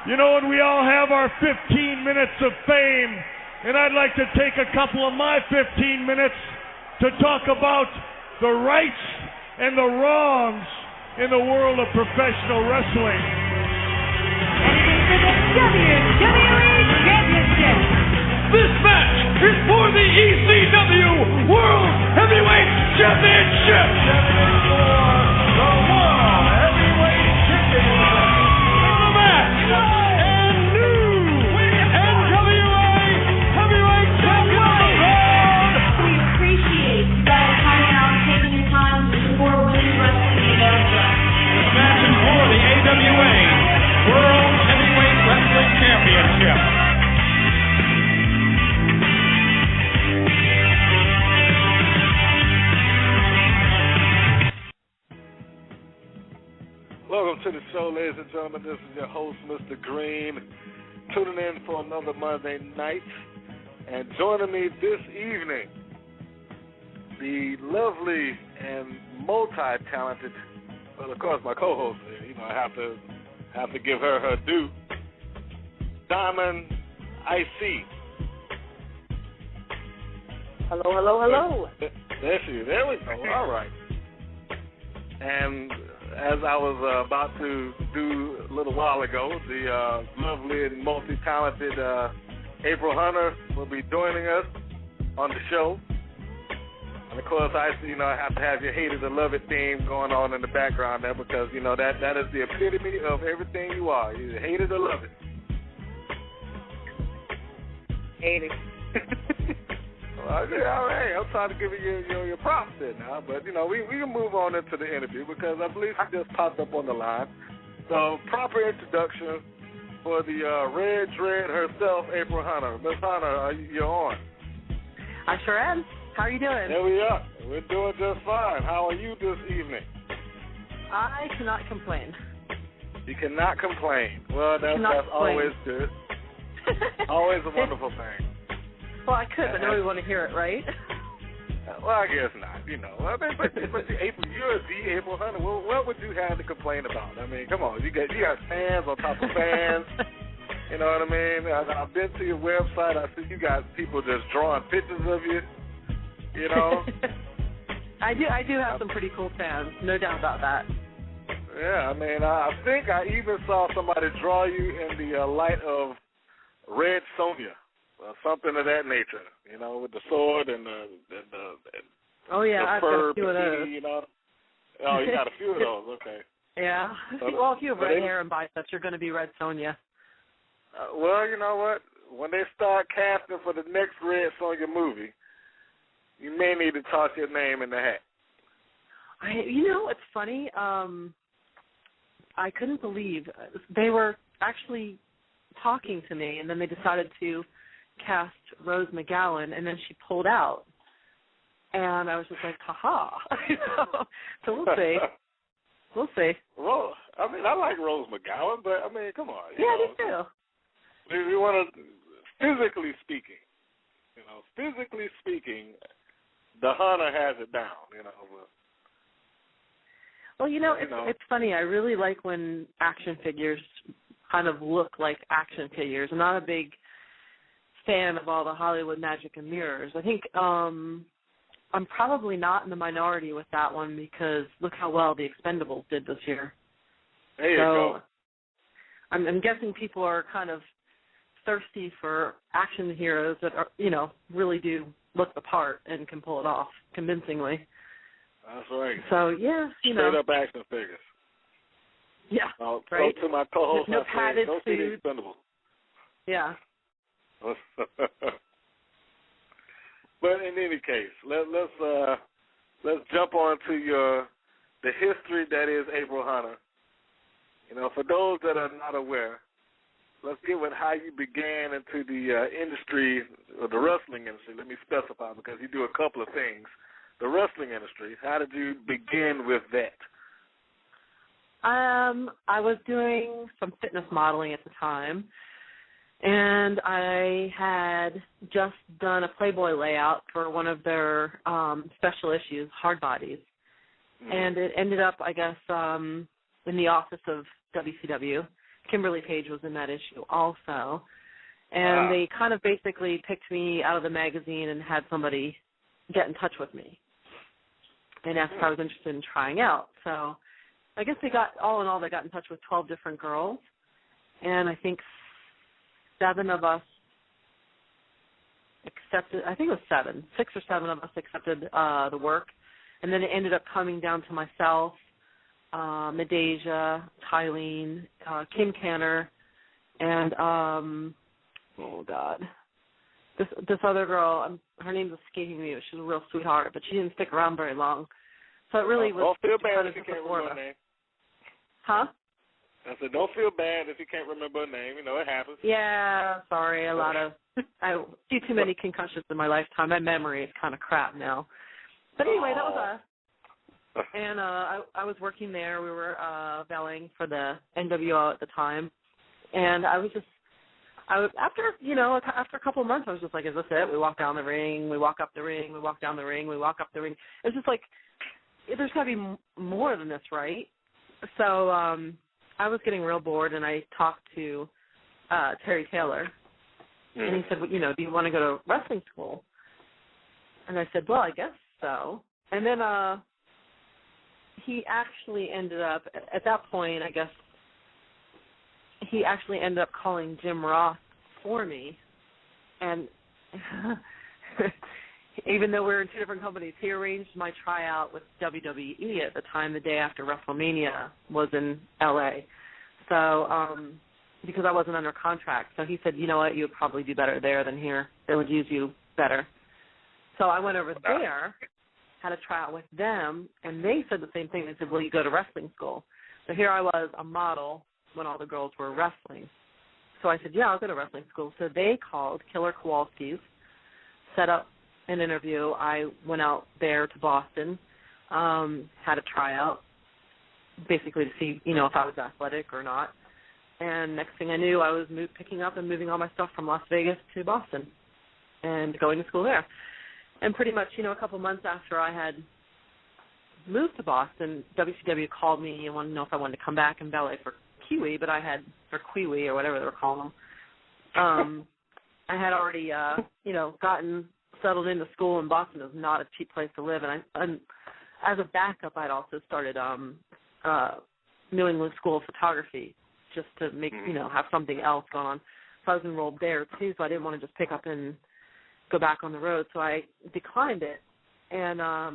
You know, and we all have our 15 minutes of fame, and I'd like to take a couple of my 15 minutes to talk about the rights and the wrongs in the world of professional wrestling. And it is for the WWE Championship. This match is for the ECW World Heavyweight Championship. The World Heavyweight Championship. The match and new NWA Heavyweight Champion. We appreciate you guys coming out and taking the time to support women's wrestling in America. This match is for the AWA World Heavyweight Wrestling Championship. Welcome to the show, ladies and gentlemen. This is your host, Mr. Green, tuning in for another Monday night. And joining me this evening, the lovely and multi-talented, well, of course, my co-host. You know, I have to give her due. Diamond IC. Hello, hello, hello. There we go. All right. And as I was about to do a little while ago, the lovely and multi-talented April Hunter will be joining us on the show. And of course, I have to have your hate it or love it theme going on in the background there because, you know, that is the epitome of everything you are. You hate it or love it. Hate it. Well, yeah, all right. I'm trying to give you your props there now, but you know we can move on into the interview because I believe she just popped up on the line. So proper introduction for the Red Dread herself, April Hunter. Miss Hunter, you're on. I sure am. How are you doing? There we are. We're doing just fine. How are you this evening? I cannot complain. You cannot complain. Well, that's always good. Always a wonderful thing. Well, I could, but nobody want to hear it, right? Well, I guess not. You know, I mean, but April, you're the April Hunter. Well, what would you have to complain about? I mean, come on, you got fans on top of fans. You know what I mean? I've been to your website. I see you got people just drawing pictures of you. You know. I do have some pretty cool fans, no doubt about that. Yeah, I mean, I think I even saw somebody draw you in the light of Red Sonja. Something of that nature, you know, with the sword and the oh yeah, the I've fur got a few of those. You know, oh, you got a few of those, okay. Yeah, well, if you have red hair and biceps, you're going to be Red Sonja. Well, you know what? When they start casting for the next Red Sonja movie, you may need to toss your name in the hat. It's funny. I couldn't believe they were actually talking to me, and then they decided to cast Rose McGowan, and then she pulled out. And I was just like, ha-ha. So we'll see. We'll see. Well, I mean, I like Rose McGowan, but, I mean, come on. Yeah, I do too. We want to, physically speaking, the Hunter has it down, you know. Well, it's funny. I really like when action figures kind of look like action figures. I'm not a big fan of all the Hollywood magic and mirrors. I think I'm probably not in the minority with that one because look how well the Expendables did this year. There you go. I'm guessing people are kind of thirsty for action heroes that are, really do look the part and can pull it off convincingly. That's right. So, yeah, Straight up action figures. Yeah, So right? to my co-host, no padded don't see the Expendables. Yeah. But in any case, let's jump on to the history that is April Hunter. You know, for those that are not aware, let's get with how you began into the industry, or the wrestling industry. Let me specify because you do a couple of things. The wrestling industry, how did you begin with that? I was doing some fitness modeling at the time, and I had just done a Playboy layout for one of their special issues, Hard Bodies. And it ended up, I guess, in the office of WCW, Kimberly Page was in that issue also. And they kind of basically picked me out of the magazine and had somebody get in touch with me and asked if I was interested in trying out. So I guess they got in touch with 12 different girls, and I think 7 of us accepted, I think it was 7, 6 or 7 of us accepted the work, and then it ended up coming down to myself, Medeja, Tylene, Kim Canner, and this other girl, her name's escaping me, but she's a real sweetheart, but she didn't stick around very long. So it really was. Don't feel bad kind if of you can't remember her name. Huh? I said, don't feel bad if you can't remember her name. You know, it happens. Yeah, sorry. I do too many concussions in my lifetime. My memory is kind of crap now. But anyway, that was us. And I was working there. We were valeting for the NWO at the time. And after a couple of months, I was just like, is this it? We walk down the ring, we walk up the ring, we walk down the ring, we walk up the ring. It's just like, there's got to be more than this, right? So I was getting real bored, and I talked to Terry Taylor, and he said, well, do you want to go to wrestling school? And I said, well, I guess so. And then he actually ended up, at that point, I guess, he actually ended up calling Jim Ross for me, and even though we were in 2 different companies, he arranged my tryout with WWE at the time, the day after WrestleMania was in L.A., so because I wasn't under contract. So he said, you know what, you would probably do better there than here. They would use you better. So I went over there, had a tryout with them, and they said the same thing. They said, well, you go to wrestling school. So here I was, a model, when all the girls were wrestling. So I said, yeah, I'll go to wrestling school. So they called Killer Kowalski's, set up an interview. I went out there to Boston, had a tryout, basically to see, if I was athletic or not. And next thing I knew, I was picking up and moving all my stuff from Las Vegas to Boston and going to school there. And pretty much, a couple months after I had moved to Boston, WCW called me and wanted to know if I wanted to come back and ballet for Kiwi, but I had, or Kiwi or whatever they were calling them. I had already, gotten settled into school in Boston. It was not a cheap place to live. And as a backup, I'd also started New England School of Photography just to make, have something else going on. So I was enrolled there, too, so I didn't want to just pick up and go back on the road. So I declined it. And a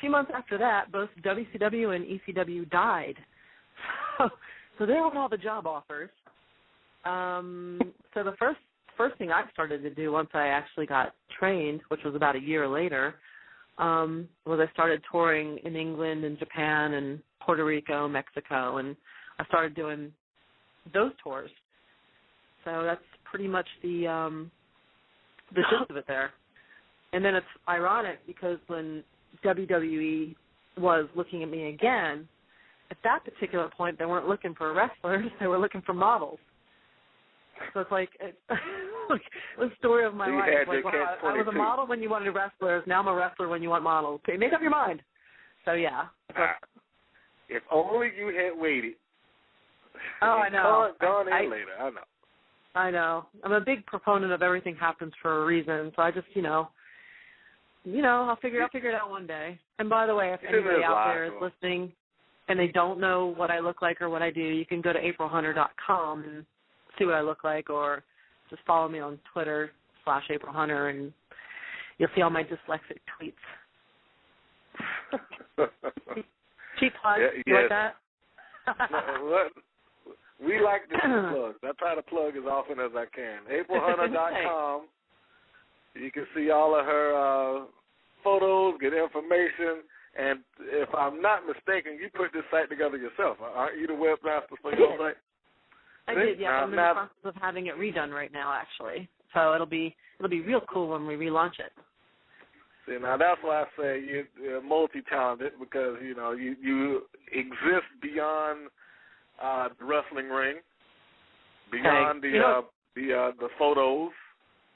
few months after that, both WCW and ECW died. So there went all the job offers. So the first thing I started to do once I actually got trained, which was about a year later, was I started touring in England and Japan and Puerto Rico, Mexico, and I started doing those tours. So that's pretty much the gist of it there. And then it's ironic because when WWE was looking at me again, at that particular point, they weren't looking for wrestlers; they were looking for models. So it's like the story of my life. Like, wow, I was a model when you wanted wrestlers. Now I'm a wrestler when you want models. Okay, make up your mind. So yeah. If only you had waited. Oh, I know. Gone in later. I know. I know. I'm a big proponent of everything happens for a reason. So I just, I'll figure it out one day. And by the way, if anybody out there is listening and they don't know what I look like or what I do, you can go to aprilhunter.com and see what I look like, or just follow me on Twitter /aprilhunter, and you'll see all my dyslexic tweets. Cheap plug. You like that? We like the plugs. I try to plug as often as I can. aprilhunter.com. You can see all of her photos, get information, and if I'm not mistaken, you put this site together yourself. Aren't you the webmaster for your site? I did, yeah. I'm in the process of having it redone right now, actually. So it'll be real cool when we relaunch it. See, now that's why I say you're multi-talented, because you exist beyond the wrestling ring, beyond the photos,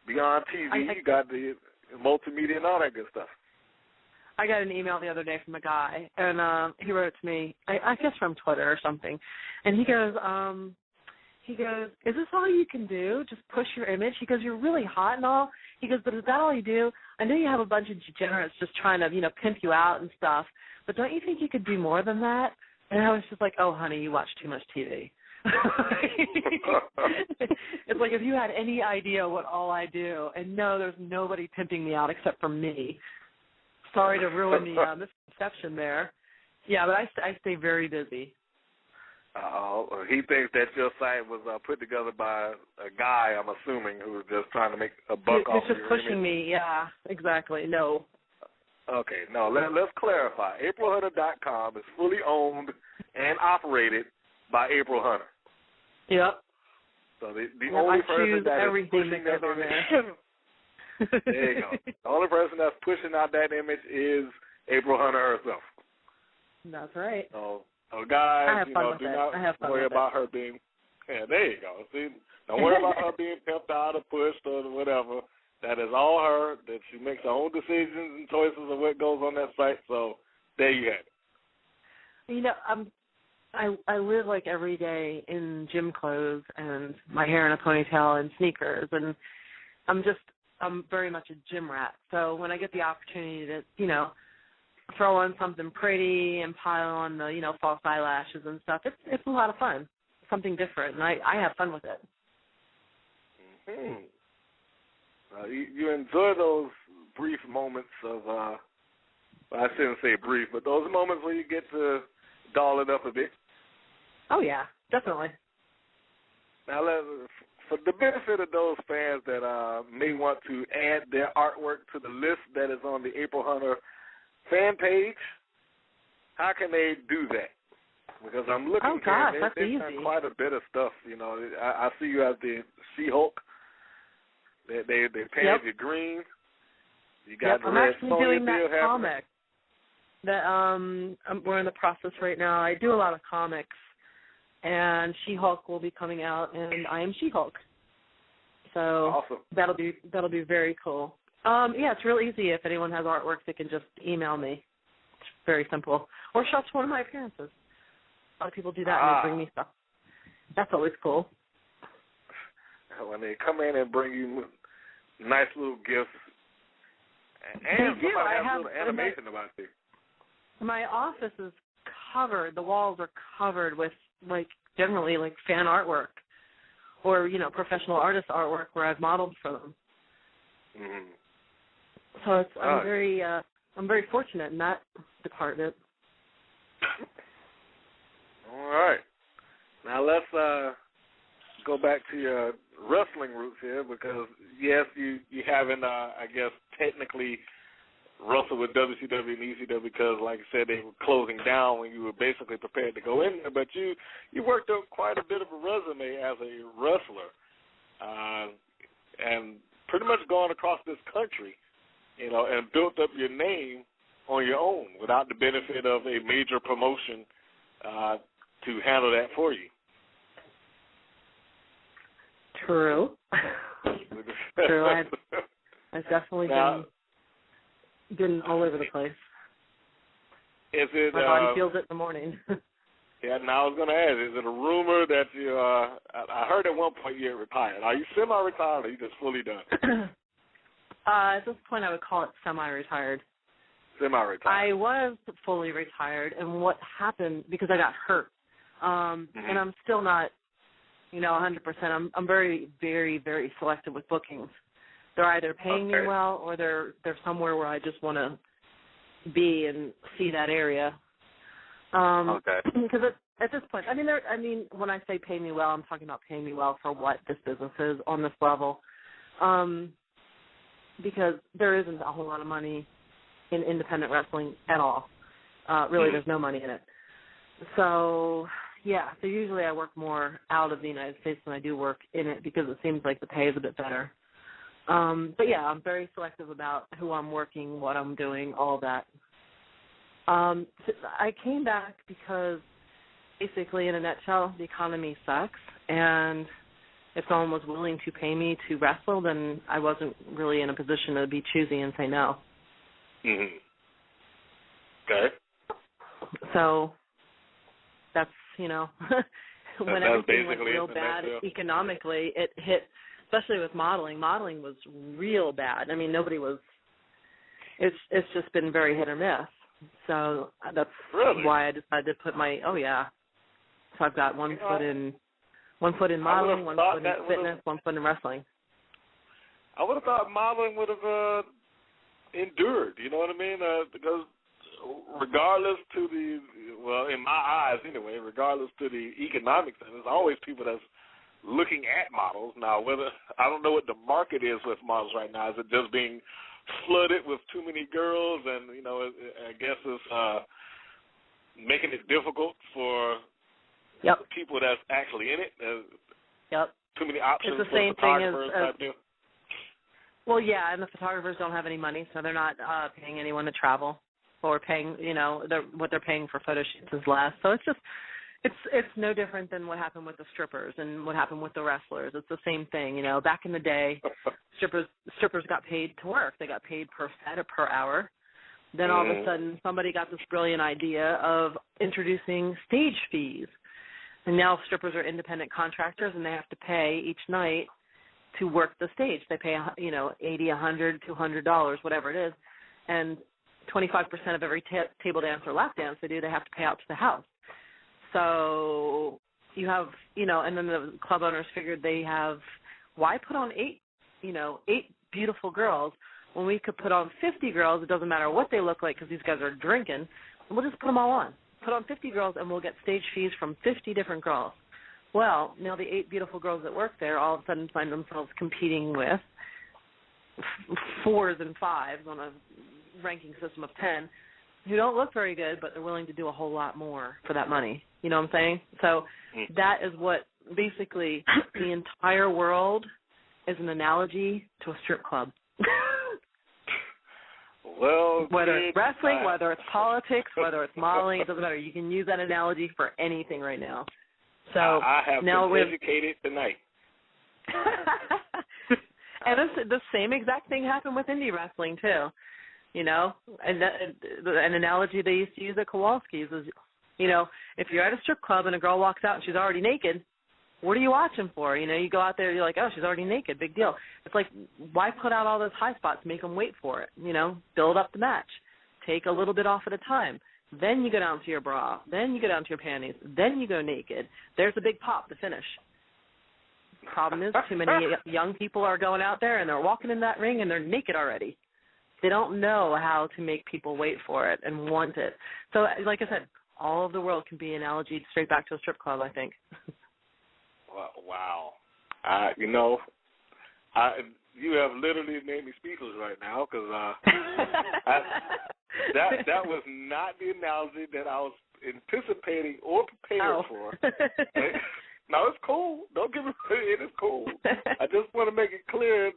beyond TV. You got the multimedia and all that good stuff. I got an email the other day from a guy, and he wrote to me, I guess from Twitter or something, and he goes, is this all you can do? Just push your image? He goes, you're really hot and all. He goes, but is that all you do? I know you have a bunch of degenerates just trying to, pimp you out and stuff, but don't you think you could do more than that? And I was just like, oh, honey, you watch too much TV. It's like if you had any idea what all I do, and no, there's nobody pimping me out except for me. Sorry to ruin the misconception there. Yeah, but I stay very busy. He thinks that your site was put together by a guy, I'm assuming, who was just trying to make a buck off of It's just pushing me, yeah, exactly, no. Okay, no, let's clarify. AprilHunter.com is fully owned and operated by April Hunter. Yep. So the only person that is pushing that on there. There you go. The only person that's pushing out that image is April Hunter herself. That's right. So guys, do not worry about her being. Yeah, there you go. See, don't worry about her being pimped out or pushed or whatever. That is all her. That she makes her own decisions and choices of what goes on that site. So there you have it. I live like every day in gym clothes and my hair in a ponytail and sneakers, and I'm very much a gym rat. So when I get the opportunity to, throw on something pretty and pile on the, false eyelashes and stuff, it's a lot of fun. Something different, and I have fun with it. Mm-hmm. You enjoy those brief moments of, I shouldn't say brief, but those moments where you get to doll it up a bit. Oh, yeah, definitely. Now, for the benefit of those fans that may want to add their artwork to the list that is on the April Hunter fan page, how can they do that? Because I'm looking at they've done quite a bit of stuff. I see you as the She-Hulk. They painted you green. You got the I'm red actually Sonya doing that happening. comic. That we're in the process right now. I do a lot of comics, and She-Hulk will be coming out, and I am She-Hulk. So awesome. That'll be very cool. Yeah, it's real easy. If anyone has artwork, they can just email me. It's very simple. Or show up to one of my appearances. A lot of people do that and they bring me stuff. That's always cool. When they come in and bring you nice little gifts, and they do. I have a little animation about it. My office is covered. The walls are covered with generally fan artwork, or professional artist artwork where I've modeled for them. Mm-hmm. So I'm very fortunate in that department. All right. Now let's go back to your wrestling roots here, because yes, you haven't I guess technically wrestled with WCW and ECW because, like I said, they were closing down when you were basically prepared to go in there. But you worked up quite a bit of a resume as a wrestler, and pretty much gone across this country, and built up your name on your own without the benefit of a major promotion to handle that for you. True. True. I've definitely been all over the place. Is it? My body feels it in the morning. Yeah. Now I was going to ask: is it a rumor that you? I heard at one point you're retired. Are you semi-retired, or are you just fully done? At this point, I would call it semi-retired. Semi-retired. I was fully retired, and what happened because I got hurt, and I'm still not, 100%. I'm very, very, very selective with bookings. They're either paying me well, or they're somewhere where I just want to be and see that area. Because at this point, when I say pay me well, I'm talking about paying me well for what this business is on this level. Because there isn't a whole lot of money in independent wrestling at all. Really, there's no money in it. So, yeah, so usually I work more out of the United States than I do work in it because it seems like the pay is a bit better. But, yeah, I'm very selective about who I'm working, what I'm doing, all of that. I came back because basically, in a nutshell, the economy sucks, and if someone was willing to pay me to wrestle, then I wasn't really in a position to be choosy and say no. Mm-hmm. Okay. So that's, when everything went real bad economically, it hit, especially with modeling. Modeling was real bad. I mean, it's just been very hit or miss. So that's why I decided to put So I've got one foot in modeling, one foot in fitness, one foot in wrestling. I would have thought modeling would have endured, you know what I mean? Because regardless to in my eyes anyway, regardless to the economics, there's always people that's looking at models. Now, I don't know what the market is with models right now. Is it just being flooded with too many girls, and I guess it's making it difficult for people that's actually in it? Too many options it's the for same photographers thing as type deal? Well, yeah, and the photographers don't have any money, so they're not paying anyone to travel, or paying, what they're paying for photo shoots is less. So it's just, it's no different than what happened with the strippers and what happened with the wrestlers. It's the same thing, Back in the day, strippers got paid to work. They got paid per set or per hour. Then all of a sudden, somebody got this brilliant idea of introducing stage fees, and now strippers are independent contractors, and they have to pay each night to work the stage. They pay, $80, $100, $200, whatever it is, and 25% of every table dance or lap dance they have to pay out to the house. So you have, and then the club owners figured why put on eight beautiful girls when we could put on 50 girls? It doesn't matter what they look like because these guys are drinking. We'll just put them all on. Put on 50 girls, and we'll get stage fees from 50 different girls. Well, now the 8 beautiful girls that work there all of a sudden find themselves competing with 4s and 5s on a ranking system of 10 who don't look very good, but they're willing to do a whole lot more for that money. You know what I'm saying? So that is what basically the entire world is an analogy to a strip club. Well, whether it's wrestling, whether it's politics, whether it's modeling, it doesn't matter. You can use that analogy for anything right now. So I have now been educated tonight. And the same exact thing happened with indie wrestling too. And an analogy they used to use at Kowalski's is, if you're at a strip club and a girl walks out and she's already naked, what are you watching for? You go out there, you're like, oh, she's already naked, big deal. It's like, why put out all those high spots? Make them wait for it. Build up the match. Take a little bit off at a time. Then you go down to your bra. Then you go down to your panties. Then you go naked. There's a big pop to finish. Problem is, too many young people are going out there and they're walking in that ring and they're naked already. They don't know how to make people wait for it and want it. So, like I said, all of the world can be analogied straight back to a strip club, I think. Wow. You have literally made me speechless right now because that was not the analogy that I was anticipating or prepared for. No, it's cool. Don't give me it is cool. I just want to make it clear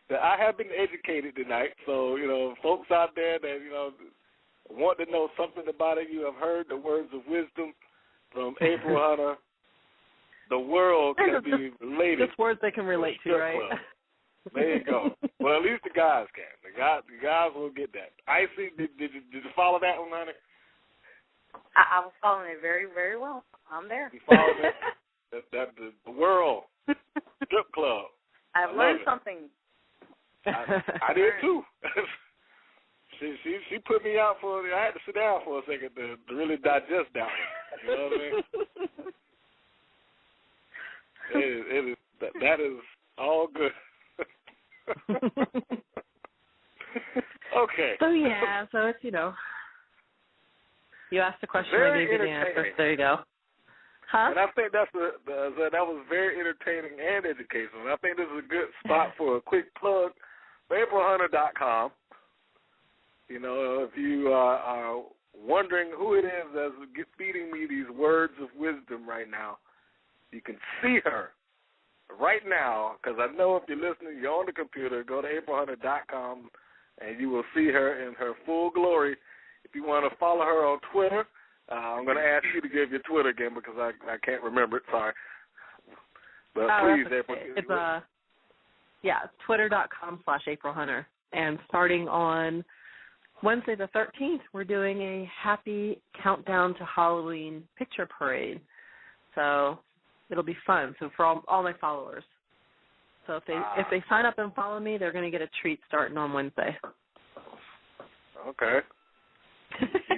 that I have been educated tonight. So, folks out there that, want to know something about it, you have heard the words of wisdom from April Hunter. The world can be related. Just words they can relate to, right? Club. There you go. Well, at least the guys can. The guys will get that. Icy, did you follow that one, honey? I was following it very, very well. I'm there. You followed it? The world strip club. I've learned something. I did too. She put me out for. I had to sit down for a second to really digest that one. You know what I mean? That is all good. Okay. So it's you asked the question, I gave you the answer. There you go. Huh? And I think that was very entertaining and educational. And I think this is a good spot for a quick plug for AprilHunter.com. If you are wondering who it is that's feeding me these words of wisdom right now, you can see her right now, because I know if you're listening, you're on the computer, go to AprilHunter.com, and you will see her in her full glory. If you want to follow her on Twitter, I'm going to ask you to give your Twitter again because I can't remember it. Sorry. But please, April. It's Twitter.com/AprilHunter. And starting on Wednesday the 13th, we're doing a happy countdown to Halloween picture parade. So it'll be fun. So for all my followers. So if they sign up and follow me, they're going to get a treat starting on Wednesday. Okay.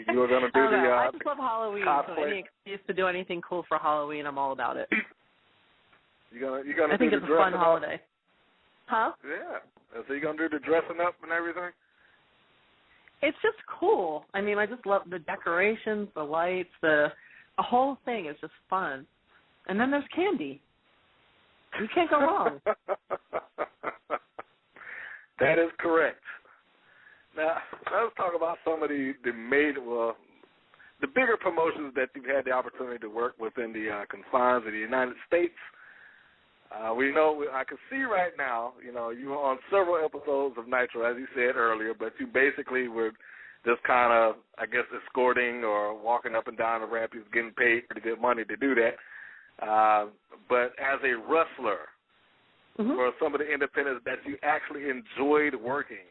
You were going to do I just love Halloween. cosplay. So any excuse to do anything cool for Halloween, I'm all about it. You gonna I think do it's the a fun dressing holiday. up? Huh? Yeah. So you gonna do the dressing up and everything? It's just cool. I mean, I just love the decorations, the lights, the whole thing is just fun. And then there's candy. You can't go wrong. That is correct. Now, let's talk about some of the bigger promotions that you've had the opportunity to work within the confines of the United States. We know, I can see right now, you were on several episodes of Nitro, as you said earlier, but you basically were just kind of, I guess, escorting or walking up and down the ramp. You was getting paid pretty good money to do that. But as a wrestler, for some of the independents that you actually enjoyed working,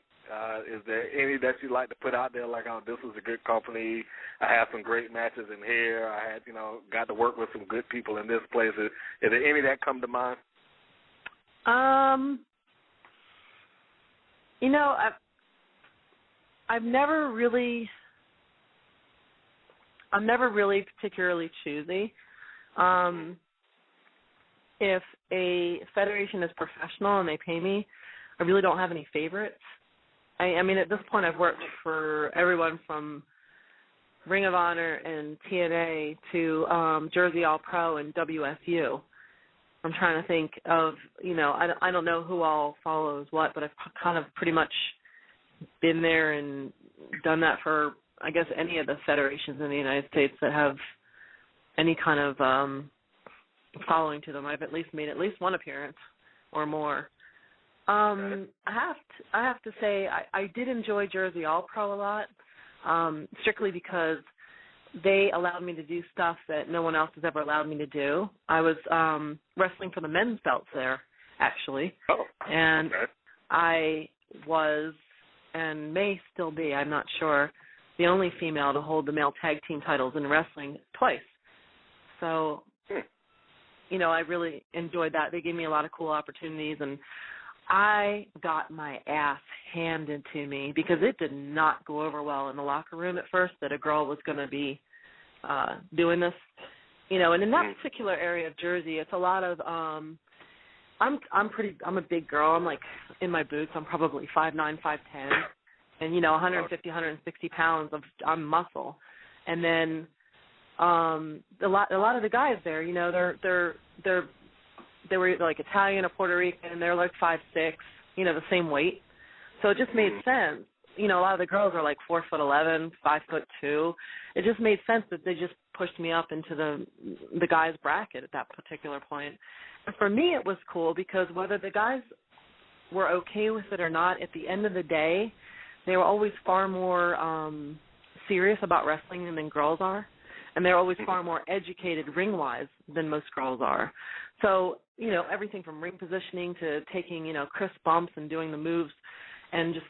is there any that you like to put out there, like, oh, this was a good company, I had some great matches in here, I had, got to work with some good people in this place. Is there any that come to mind? I'm never really particularly choosy. If a federation is professional and they pay me, I really don't have any favorites. I mean, at this point, I've worked for everyone from Ring of Honor and TNA to Jersey All Pro and WSU. I'm trying to think of, I don't know who all follows what, but I've kind of pretty much been there and done that for, I guess, any of the federations in the United States that have any kind of following to them. I've at least made at least one appearance or more. I have to say I did enjoy Jersey All Pro a lot, strictly because they allowed me to do stuff that no one else has ever allowed me to do. I was wrestling for the men's belts there, actually. Oh, and okay. I was, and may still be, I'm not sure, the only female to hold the male tag team titles in wrestling twice. So, I really enjoyed that. They gave me a lot of cool opportunities, and I got my ass handed to me because it did not go over well in the locker room at first that a girl was going to be doing this, and in that particular area of Jersey, it's a lot of I'm a big girl. I'm like in my boots. I'm probably 5'9", 5'10", and 150, 160 pounds of muscle, and then a lot of the guys there, they were like Italian or Puerto Rican, and they're like 5'6", the same weight. So it just made sense. A lot of the girls are like 4'11", 5'2". It just made sense that they just pushed me up into the guys' bracket at that particular point. And for me, it was cool because whether the guys were okay with it or not, at the end of the day, they were always far more serious about wrestling than girls are. And they're always far more educated ring-wise than most girls are. So, everything from ring positioning to taking, crisp bumps and doing the moves and just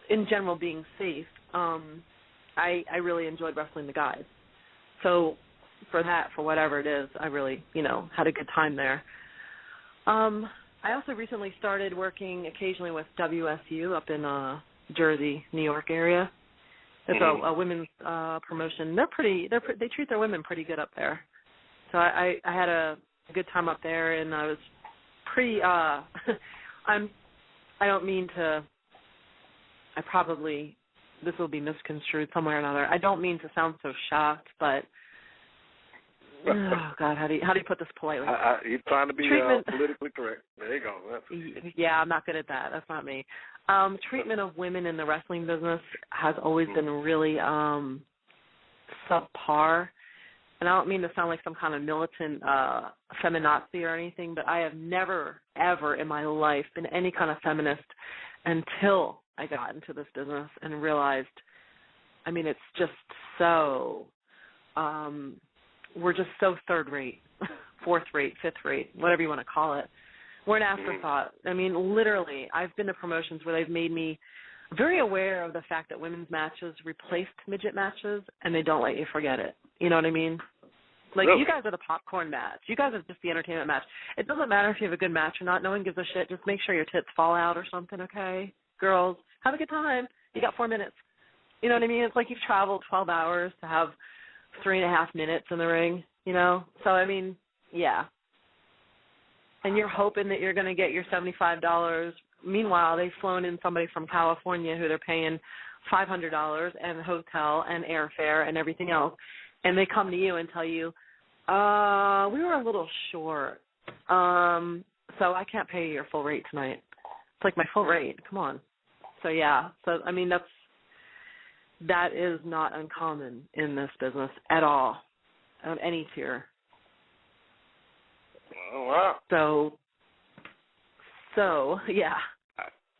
in general being safe, I really enjoyed wrestling the guys. So for whatever it is, I really, had a good time there. I also recently started working occasionally with WSU up in Jersey, New York area. It's a women's promotion. They treat their women pretty good up there. So I had a good time up there, and I was pretty. I don't mean to. This will be misconstrued somewhere or another. I don't mean to sound so shocked, but oh God, how do you put this politely? You're trying to be politically correct. There you go. Yeah, I'm not good at that. That's not me. Treatment of women in the wrestling business has always been really subpar. And I don't mean to sound like some kind of militant feminazi or anything, but I have never, ever in my life been any kind of feminist until I got into this business and realized, it's just so, we're just so third rate, fourth rate, fifth rate, whatever you want to call it. We're an afterthought. Literally, I've been to promotions where they've made me very aware of the fact that women's matches replaced midget matches, and they don't let you forget it. You know what I mean? Like, really? You guys are the popcorn match. You guys are just the entertainment match. It doesn't matter if you have a good match or not. No one gives a shit. Just make sure your tits fall out or something, okay? Girls, have a good time. You got 4 minutes. You know what I mean? It's like you've traveled 12 hours to have 3.5 minutes in the ring, you know? So, I mean, yeah. And you're hoping that you're going to get your $75. Meanwhile, they've flown in somebody from California who they're paying $500 and hotel and airfare and everything else. And they come to you and tell you, we were a little short, so I can't pay you your full rate tonight. It's like my full rate. Come on. So, yeah. So, I mean, that is not uncommon in this business at all, on any tier. Oh, wow. So yeah.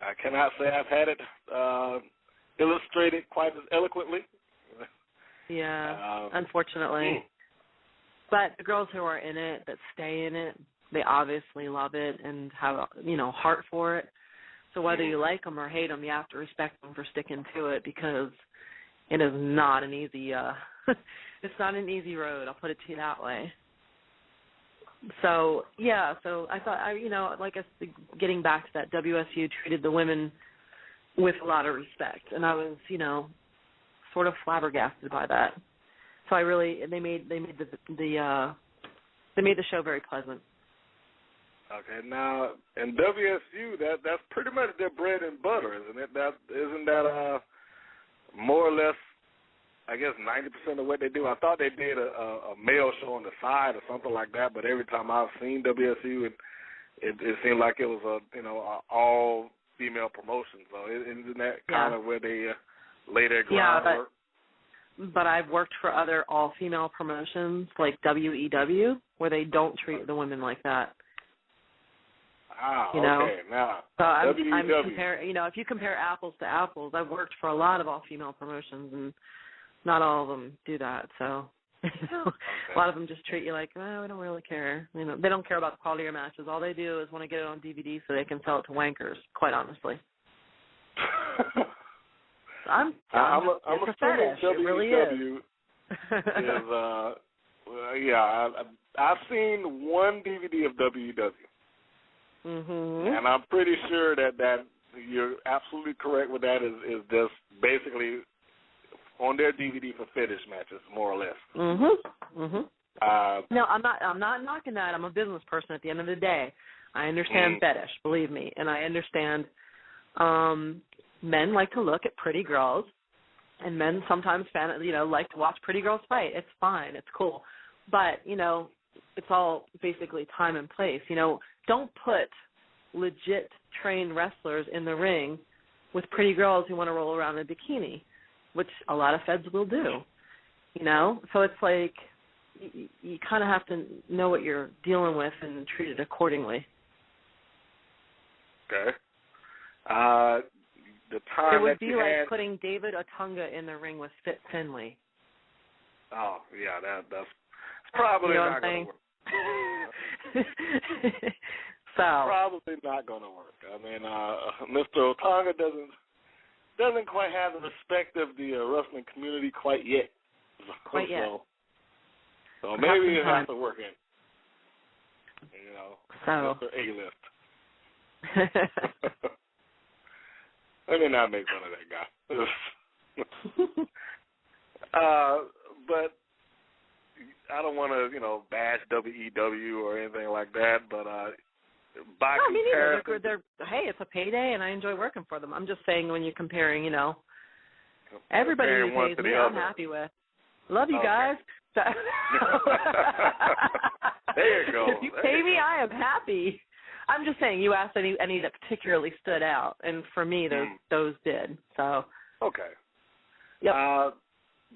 I cannot say I've had it illustrated quite as eloquently. Yeah, unfortunately. But the girls who are in it, that stay in it, they obviously love it and have a, heart for it. So whether you like them or hate them, you have to respect them for sticking to it, because it is not an easy it's not an easy road, I'll put it to you that way. So, yeah, so I thought, getting back to that, WSU treated the women with a lot of respect, and I was, sort of flabbergasted by that. So they made the show very pleasant. Okay, now in WSU, that's pretty much their bread and butter, isn't it? Isn't that more or less, I guess, 90% of what they do? I thought they did a male show on the side or something like that, but every time I've seen WSU, it seemed like it was a all female promotion. So isn't that kind of where they lay their groundwork? But I've worked for other all-female promotions like WEW, where they don't treat the women like that. Ah, okay. Now, so I'm WEW. comparing. If you compare apples to apples, I've worked for a lot of all-female promotions, and not all of them do that. So, a lot of them just treat you like, we don't really care. They don't care about the quality of your matches. All they do is want to get it on DVD so they can sell it to wankers. Quite honestly. I'm assuming fetish. It really is. I've seen one DVD of WEW. Mm-hmm. And I'm pretty sure that you're absolutely correct with that. Is just basically on their DVD for fetish matches, more or less. Mm-hmm. Mm-hmm. No, I'm not knocking that. I'm a business person at the end of the day. I understand fetish, believe me, and I understand men like to look at pretty girls, and men sometimes like to watch pretty girls fight. It's fine. It's cool. But, it's all basically time and place. Don't put legit trained wrestlers in the ring with pretty girls who want to roll around in a bikini, which a lot of feds will do. So it's like you kind of have to know what you're dealing with and treat it accordingly. Okay. The time it would that be you like had... putting David Otunga in the ring with Fit Finley. Oh, yeah, that's probably not going to work. Probably not going to work. I mean, Mr. Otunga doesn't quite have the respect of the wrestling community quite yet. Quite yet. So maybe it has to work in. So. Mr. A-list. Let me not make fun of that guy. But I don't want to, bash WEW or anything like that. But by comparison, hey, it's a payday, and I enjoy working for them. I'm just saying when you're comparing, everybody who pays me, I'm happy with. Love you guys. There you go. If you pay me, I am happy. I'm just saying, you asked any that particularly stood out, and for me, those did. So. Okay. Yep.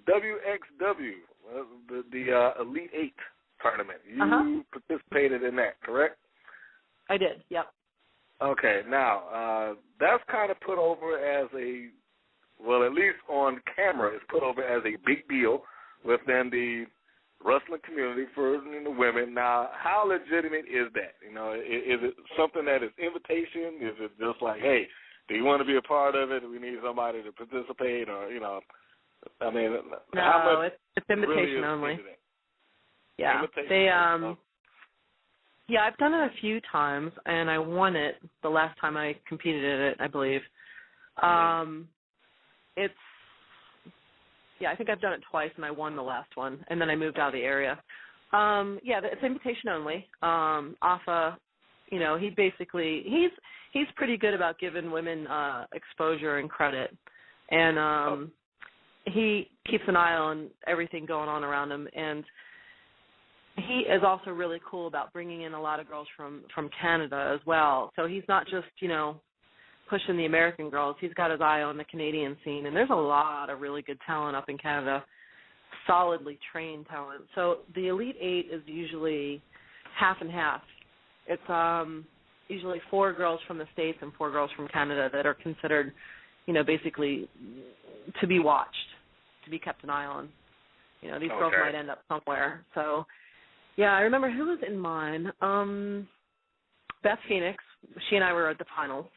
WXW, the Elite Eight tournament. You participated in that, correct? I did. Yep. Okay. Now, that's kind of put over as at least on camera, it's put over as a big deal within the wrestling community for the women. Now, how legitimate is that? Is it something that is invitation? Is it just like, hey, Do you want to be a part of it? Do we need somebody to participate, or I mean, no, it's invitation really only. Yeah, invitation. Yeah, I've done it a few times, and I won it the last time I competed in it, I believe. I think I've done it twice, and I won the last one, and then I moved out of the area. It's invitation only. Afa, he's pretty good about giving women exposure and credit, and he keeps an eye on everything going on around him, and he is also really cool about bringing in a lot of girls from Canada as well. So he's not just, pushing the American girls. He's got his eye on the Canadian scene, and there's a lot of really good talent up in Canada, solidly trained talent. So the Elite Eight is usually half and half. It's usually 4 girls from the States and 4 girls from Canada that are considered, basically to be watched, to be kept an eye on. These girls might end up somewhere. So, yeah, I remember who was in mine. Beth Phoenix. She and I were at the finals.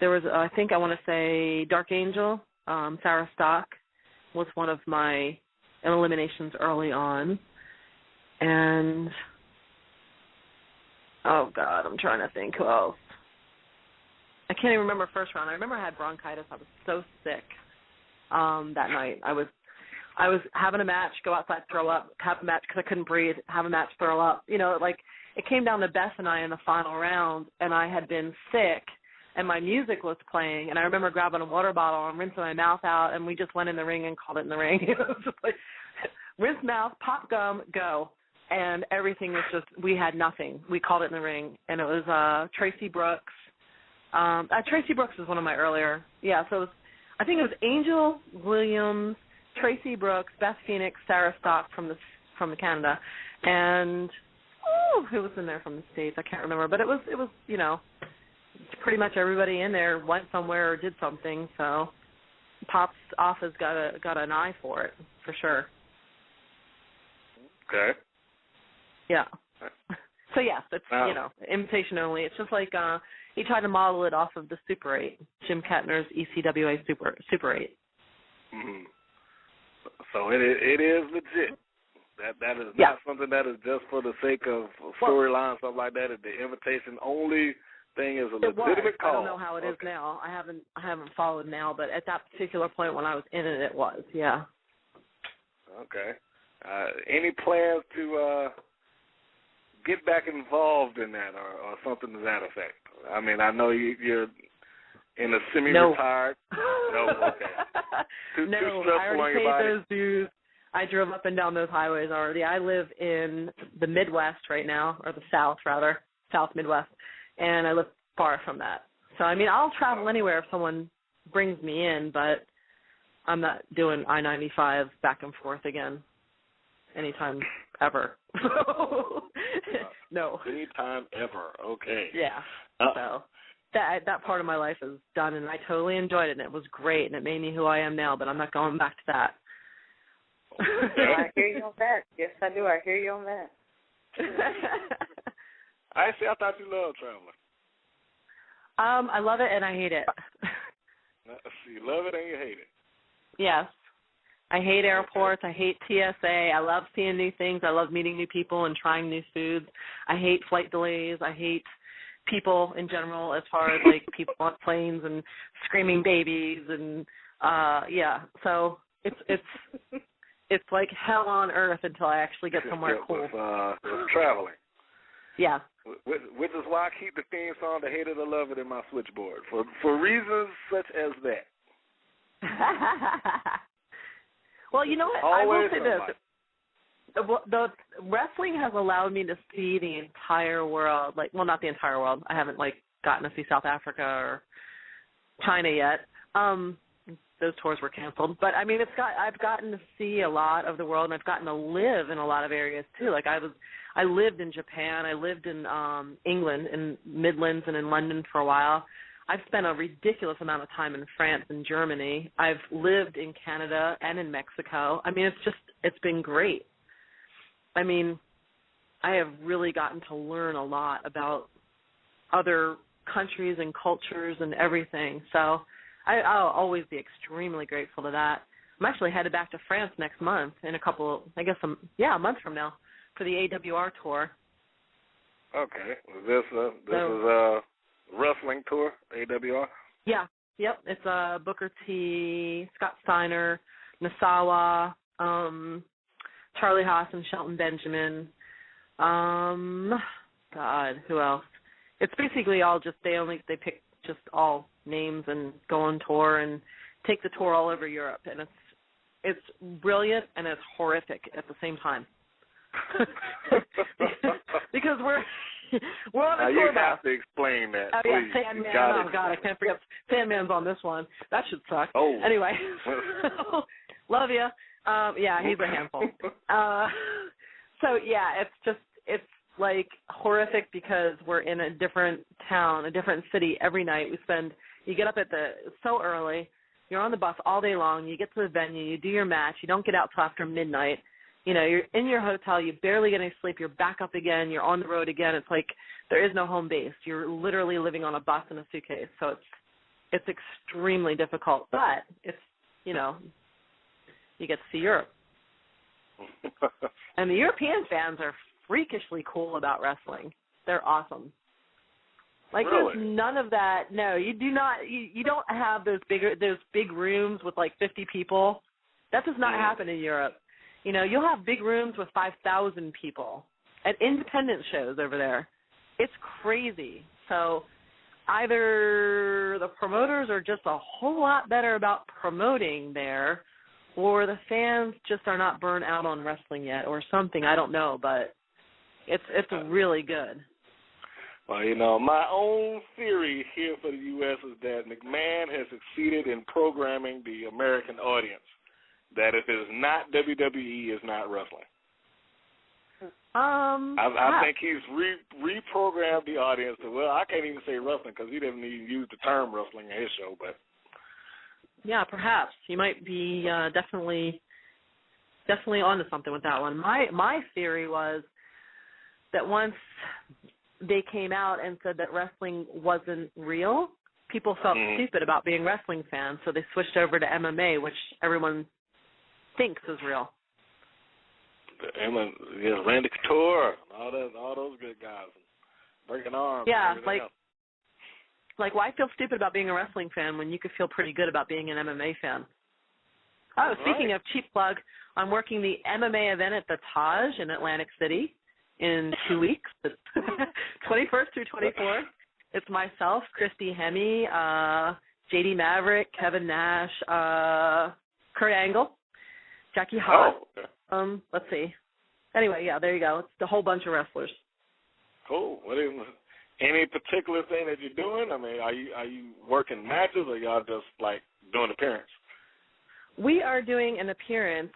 There was, I think I want to say Dark Angel. Sarah Stock was one of my eliminations early on. And, oh, God, I'm trying to think who else. I can't even remember first round. I remember I had bronchitis. I was so sick that night. I was having a match, go outside, throw up, have a match because I couldn't breathe, have a match, throw up. It came down to Beth and I in the final round, and I had been sick, and my music was playing, and I remember grabbing a water bottle and rinsing my mouth out, and we just went in the ring and called it in the ring. It was just like, rinse mouth, pop gum, go. And everything was just, we had nothing. We called it in the ring, and it was Tracy Brooks. Tracy Brooks was one of my earlier, so it was, I think it was Angel Williams, Tracy Brooks, Beth Phoenix, Sarah Stock from Canada, and who was in there from the States? I can't remember, but it was pretty much everybody in there went somewhere or did something. So Pop's office got an eye for it for sure. Okay. Yeah. So yes, it's invitation only. It's just like he tried to model it off of the Super 8, Jim Kettner's ECWA Super 8. Mm-hmm. So it is legit. That is not something that is just for the sake of storyline, something like that. The invitation only thing is a legitimate call. I don't know how it is now. I haven't followed now, but at that particular point when I was in it, it was. Yeah. Okay. Any plans to get back involved in that or something to that effect? I mean, I know you're in a semi-retired. No. Okay. No, I already paid those dues. I drove up and down those highways already. I live in the Midwest right now, or the South, rather, South Midwest, and I live far from that. So, I mean, I'll travel anywhere if someone brings me in, but I'm not doing I-95 back and forth again anytime ever. No. Anytime ever, okay. Yeah, so that part of my life is done, and I totally enjoyed it, and it was great, and it made me who I am now, but I'm not going back to that. I hear you on that. Yes, I do. I hear you on that. I thought you loved traveling. I love it and I hate it. You love it and you hate it. Yes. I hate airports. I hate TSA. I love seeing new things. I love meeting new people and trying new foods. I hate flight delays. I hate people in general as far as, people on planes and screaming babies and, So it's like hell on earth until I actually get somewhere cool. With traveling. Yeah. Which is why I keep the theme song, The Hate It or Love It, in my switchboard, for reasons such as that. Well, you know what? I will say this. The wrestling has allowed me to see the entire world. Not the entire world. I haven't, gotten to see South Africa or China yet. Those tours were canceled. But, I mean, I've gotten to see a lot of the world, and I've gotten to live in a lot of areas, too. I lived in Japan. I lived in England, in Midlands, and in London for a while. I've spent a ridiculous amount of time in France and Germany. I've lived in Canada and in Mexico. I mean, it's been great. I mean, I have really gotten to learn a lot about other countries and cultures and everything. So I'll always be extremely grateful to that. I'm actually headed back to France next month in a month from now for the AWR tour. Okay. This is a wrestling tour, AWR? Yeah. Yep. It's Booker T, Scott Steiner, Nasawa, Charlie Haas and Shelton Benjamin. God, who else? It's basically all just they pick just all names and go on tour and take the tour all over Europe, and it's brilliant and it's horrific at the same time. Because we're on a tour you have to explain that. Oh please. Yeah, Sandman. Oh God, I can't forget Sandman's on this one. That should suck. Oh. Anyway, love you. Yeah, he's a handful. So yeah, it's like horrific because we're in a different town, a different city every night. You get up so early, you're on the bus all day long, you get to the venue, you do your match, you don't get out till after midnight. You know, you're in your hotel, you barely get any sleep, you're back up again, you're on the road again. It's like there is no home base. You're literally living on a bus in a suitcase. So it's extremely difficult, but it's, you get to see Europe. And the European fans are freakishly cool about wrestling. They're awesome. Like really? There's none of that. No, you do not. You don't have those big rooms with like 50 people. That does not happen in Europe. You know, you'll have big rooms with 5,000 people at independent shows over there. It's crazy. So either the promoters are just a whole lot better about promoting there, or the fans just are not burnt out on wrestling yet, or something. I don't know, but it's really good. Well, my own theory here for the U.S. is that McMahon has succeeded in programming the American audience that if it's not WWE, it's not wrestling. I think he's reprogrammed the audience to, well, I can't even say wrestling because he didn't even use the term wrestling in his show, but. Yeah, perhaps. You might be definitely onto something with that one. My theory was that once they came out and said that wrestling wasn't real, people felt stupid about being wrestling fans, so they switched over to MMA, which everyone thinks is real. Randy Couture, all those good guys, breaking arms. Yeah, else. Like, why feel stupid about being a wrestling fan when you could feel pretty good about being an MMA fan? Oh, speaking of cheap plug, I'm working the MMA event at the Taj in Atlantic City in 2 weeks, 21st through 24th. It's myself, Christy Hemme, JD Maverick, Kevin Nash, Kurt Angle, Jackie Hart. Oh, okay. Let's see. Anyway, yeah, there you go. It's a whole bunch of wrestlers. Cool. Any particular thing that you're doing? I mean, are you working matches, or y'all just like doing appearance? We are doing an appearance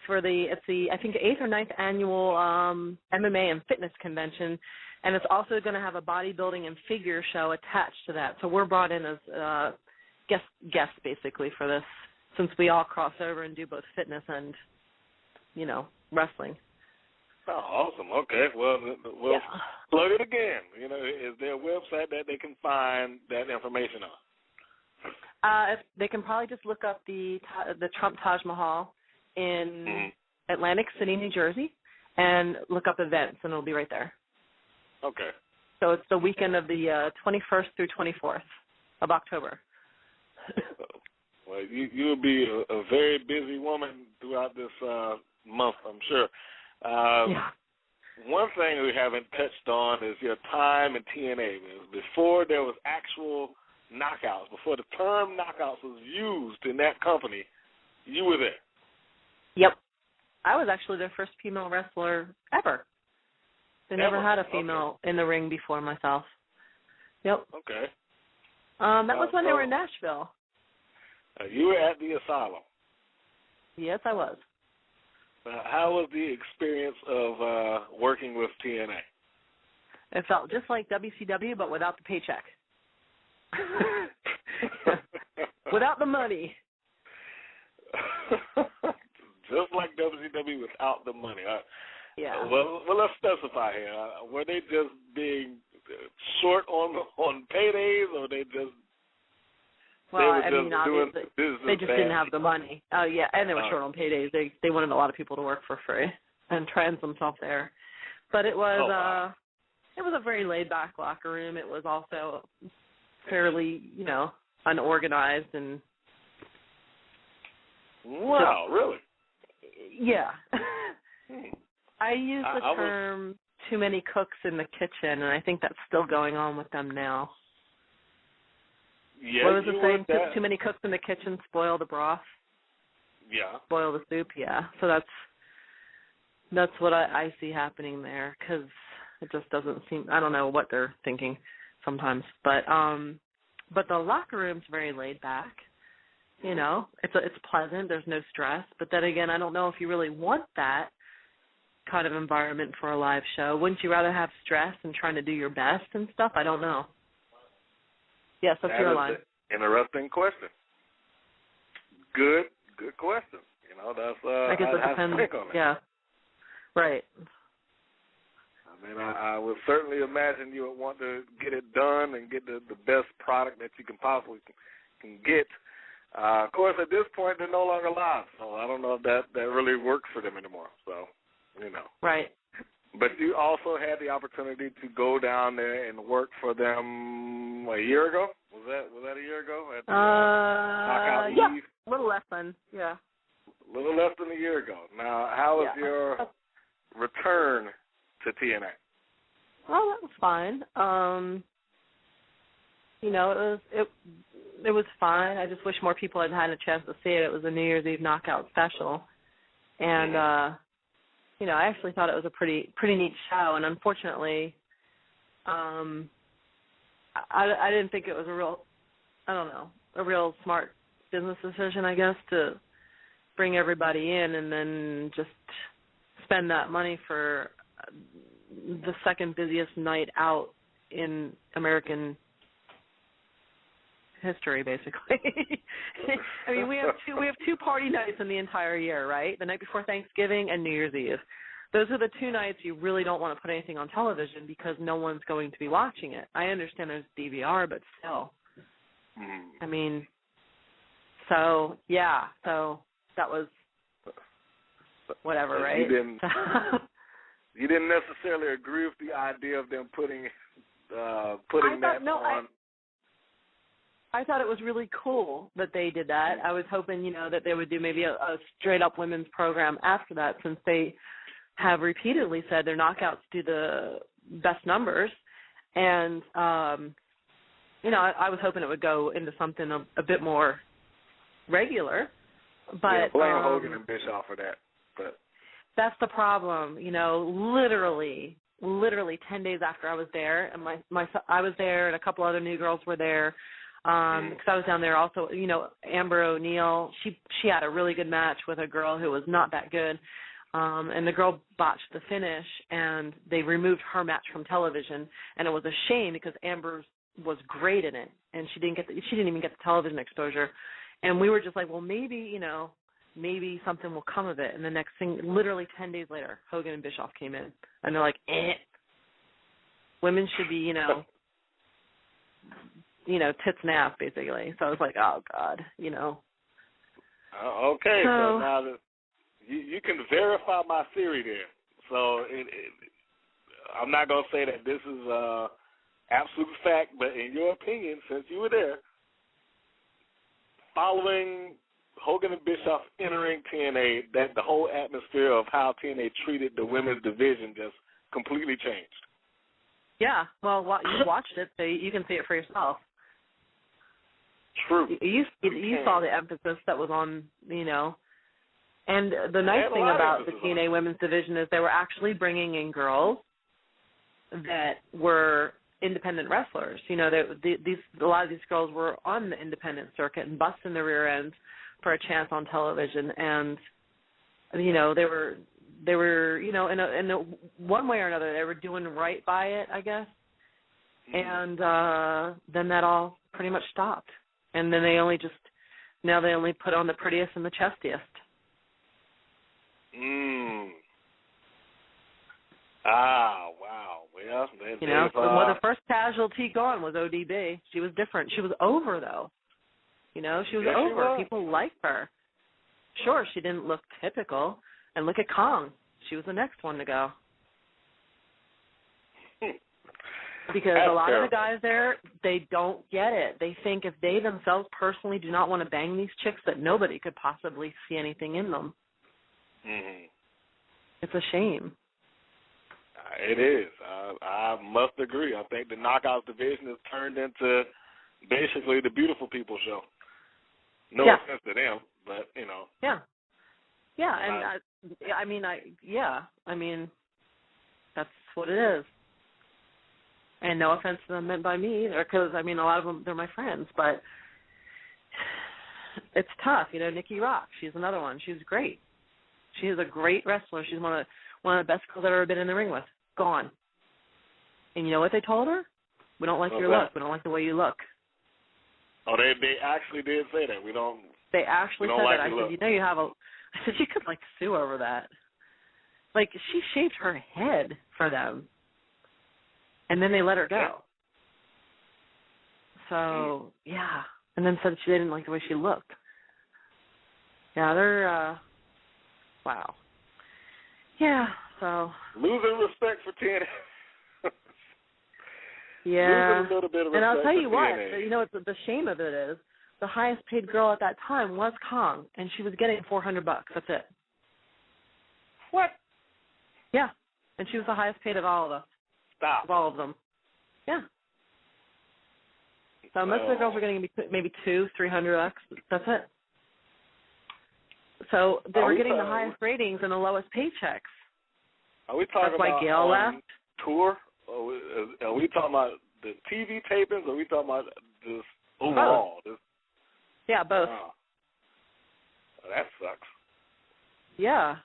for I think 8th or 9th annual MMA and fitness convention, and it's also going to have a bodybuilding and figure show attached to that. So we're brought in as guests basically for this, since we all cross over and do both fitness and wrestling. Oh, awesome. Okay. Well, plug it again. Is there a website that they can find that information on? They can probably just look up the Trump Taj Mahal in Atlantic City, New Jersey, and look up events, and it'll be right there. Okay. So it's the weekend of the 21st through 24th of October. Well, you'll be a very busy woman throughout this month, I'm sure. Yeah. One thing we haven't touched on is your time in TNA. Before there was actual knockouts, before the term knockouts was used in that company, you were there. Yep. I was actually their first female wrestler ever. They never had a female in the ring before myself. Yep. Okay. That was when they were in Nashville. You were at the Asylum. Yes, I was. How was the experience of working with TNA? It felt just like WCW, but without the paycheck. Without the money. Just like WCW without the money. Yeah. Well, let's specify here. Were they just being short on paydays, or they just obviously, they just didn't have the money. Oh yeah, and they were short on paydays. They wanted a lot of people to work for free and trans themselves there. But it was it was a very laid back locker room. It was also fairly, unorganized and. Wow, really? Yeah. I use the term too many cooks in the kitchen, and I think that's still going on with them now. Yeah, what was the saying? Too many cooks in the kitchen spoil the broth? Yeah. Spoil the soup, yeah. So that's what I see happening there, because it just doesn't seem, I don't know what they're thinking sometimes. But the locker room's very laid back. It's pleasant. There's no stress. But then again, I don't know if you really want that kind of environment for a live show. Wouldn't you rather have stress and trying to do your best and stuff? I don't know. Yes, that's your line. Interesting question. Good question. That's I guess it depends. Yeah. Right. I mean, I would certainly imagine you would want to get it done and get the best product that you can possibly can get. Of course, at this point, they're no longer live, so I don't know if that really works for them anymore. So, Right. But you also had the opportunity to go down there and work for them a year ago. Was that a year ago? At the, Knockout yeah, Eve? a little less than, yeah. A little less than a year ago. Now, how was your return to TNA? Well, that was fine. It was fine. I just wish more people had had a chance to see it. It was a New Year's Eve knockout special, and I actually thought it was a pretty neat show. And unfortunately, I didn't think it was a real smart business decision, I guess, to bring everybody in and then just spend that money for the second busiest night out in American history, basically. I mean, we have two party nights in the entire year, right? The night before Thanksgiving and New Year's Eve. Those are the two nights you really don't want to put anything on television because no one's going to be watching it. I understand there's DVR, but still. I mean, so that was whatever, right? You didn't necessarily agree with the idea of them putting that on. I thought it was really cool that they did that. I was hoping, that they would do maybe a straight-up women's program after that, since they have repeatedly said their knockouts do the best numbers. And, I was hoping it would go into something a bit more regular. But blame Hogan and Bischoff for that. But that's the problem. Literally 10 days after I was there, and I was there, and a couple other new girls were there. Because I was down there also, Amber O'Neal, she had a really good match with a girl who was not that good, and the girl botched the finish, and they removed her match from television, and it was a shame because Amber was great in it, and she didn't even get the television exposure, and we were just like, well, maybe something will come of it, and the next thing, literally 10 days later, Hogan and Bischoff came in, and they're like, women should be, tits and ass, basically. So I was like, oh, God, Okay, so now you can verify my theory there. So I'm not going to say that this is absolute fact, but in your opinion, since you were there, following Hogan and Bischoff entering TNA, that the whole atmosphere of how TNA treated the women's division just completely changed. Yeah, well, you watched it, so you can see it for yourself. True. You saw the emphasis that was on, and the nice thing about the TNA women's division is they were actually bringing in girls that were independent wrestlers. A lot of these girls were on the independent circuit and busting their rear ends for a chance on television, and they were in a one way or another they were doing right by it, I guess. And then that all pretty much stopped. And then they only put on the prettiest and the chestiest. Wow. Well, Yeah. Well, the first casualty gone was ODB. She was different. She was over, though. She was over. People liked her. Sure, she didn't look typical. And look at Kong. She was the next one to go. Because a lot of the guys there, they don't get it. They think if they themselves personally do not want to bang these chicks, that nobody could possibly see anything in them. Mm-hmm. It's a shame. It is. I must agree. I think the Knockouts division has turned into basically the beautiful people show. No offense to them, but, Yeah. Yeah, and I mean, that's what it is. And no offense to them meant by me either, because, a lot of them, they're my friends, but it's tough. Nikki Rock, she's another one. She's great. She is a great wrestler. She's one of the best girls I've ever been in the ring with. Gone. And you know what they told her? We don't like your look. We don't like the way you look. Oh, they actually did say that. They actually said like that. I said, you have I said, you could, sue over that. She shaved her head for them. And then they let her go. So, yeah. And then said she didn't like the way she looked. Yeah, they're, wow. Yeah, so. Losing respect for TNA. Yeah. Losing a little bit of respect and I'll tell you for what, TNA. the shame of it is, the highest paid girl at that time was Kong, and she was getting $400. That's it. What? Yeah. And she was the highest paid of all of us. Stop. Of all of them. Yeah. So most of the girls were getting maybe $200-$300. That's it. So they were getting the highest ratings and the lowest paychecks. Are we talking That's why about Gail left? Tour? Are we talking about the TV tapings, or are we talking about just overall? Both. Yeah, both. Oh. That sucks. Yeah,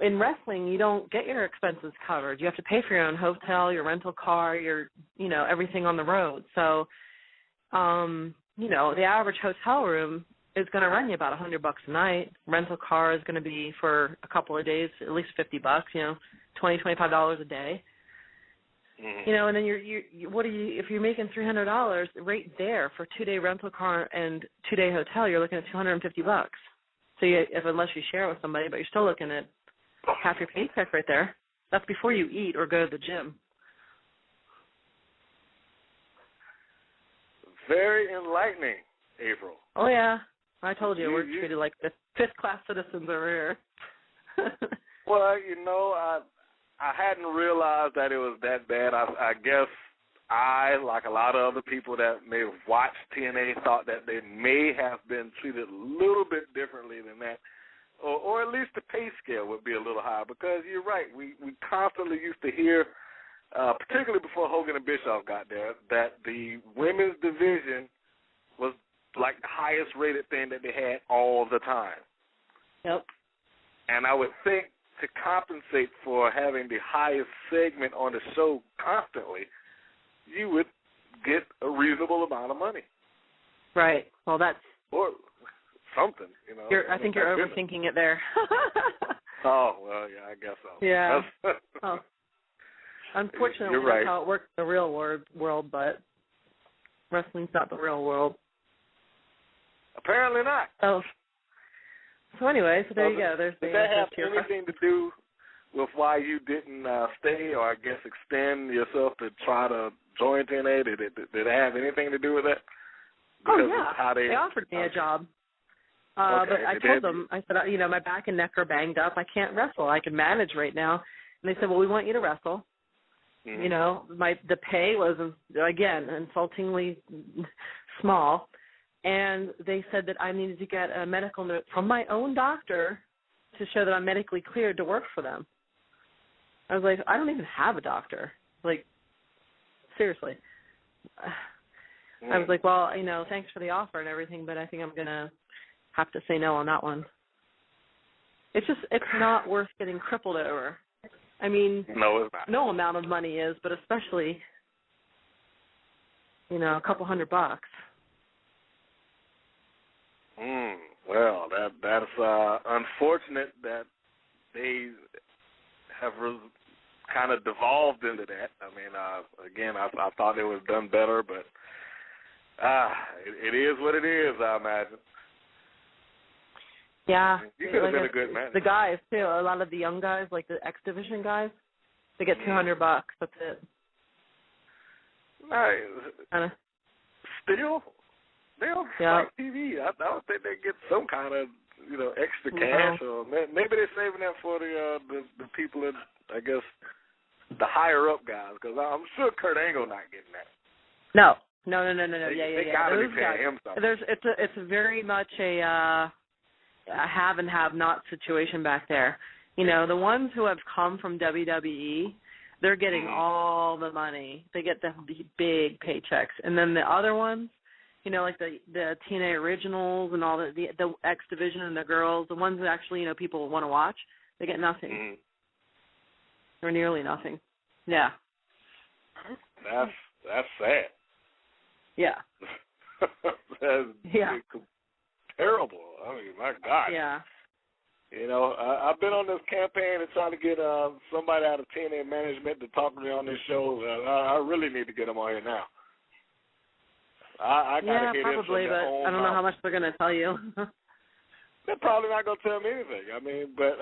in wrestling, you don't get your expenses covered. You have to pay for your own hotel, your rental car, your, everything on the road. So, the average hotel room is going to run you about $100 a night. Rental car is going to be for a couple of days, at least $50, $20-$25 a day. Mm-hmm. And then if you're making $300 right there for 2-day rental car and 2-day hotel, you're looking at $250. So unless you share with somebody, but you're still looking at half your paycheck right there. That's before you eat or go to the gym. Very enlightening, April. Oh, yeah. I told you, we're treated like the fifth-class citizens over here. Well, I hadn't realized that it was that bad. I guess I, like a lot of other people that may have watched TNA, thought that they may have been treated a little bit differently than that. Or at least the pay scale would be a little higher, because you're right. We constantly used to hear, particularly before Hogan and Bischoff got there, that the women's division was like the highest rated thing that they had all the time. Yep. And I would think to compensate for having the highest segment on the show constantly, you would get a reasonable amount of money. Right. Well, that's... Or something, I think you're overthinking it there. Oh, well, yeah, I guess so. Yeah. Unfortunately, you're right. That's how it works in the real world, but wrestling's not the real world. Apparently not. So anyway, so there you go. There's Does that have anything to do with why you didn't stay, or I guess extend yourself to try to join TNA? Did it have anything to do with that? Oh, yeah. They offered me a job. Okay, but I told them, I said, my back and neck are banged up. I can't wrestle. I can manage right now. And they said, well, we want you to wrestle. Mm-hmm. The pay was, again, insultingly small. And they said that I needed to get a medical note from my own doctor to show that I'm medically cleared to work for them. I was like, I don't even have a doctor. Seriously. I was like, well, thanks for the offer and everything, but I think I'm going to have to say no on that one. It's not worth getting crippled over. No, it's not. No amount of money is, but especially, a couple $100. Well, that's unfortunate that they have kind of devolved into that. I mean, again, I thought it was done better, but it is what it is, I imagine. Yeah. You could have been a good man. The guys, too, a lot of the young guys, like the X Division guys, they get $200. That's it. Still, they're on Spike TV. I would think they get some kind of, extra cash, or maybe they're saving that for the people in, I guess, the higher up guys, because I'm sure Kurt Angle not getting that. No. They gotta be paying him something. It's very much a have and have not situation back there. The ones who have come from WWE, they're getting all the money. They get the big paychecks, and then the other ones, like the TNA Originals and all the X Division and the girls, the ones that actually people want to watch, they get nothing. Or nearly nothing. Yeah. That's sad. Yeah. That's terrible. I mean, my God. Yeah. I've been on this campaign to try to get somebody out of TNA management to talk to me on this show. I really need to get them on here now. I gotta hear probably, this but I don't know how much they're going to tell you. They're probably not going to tell me anything. I mean, but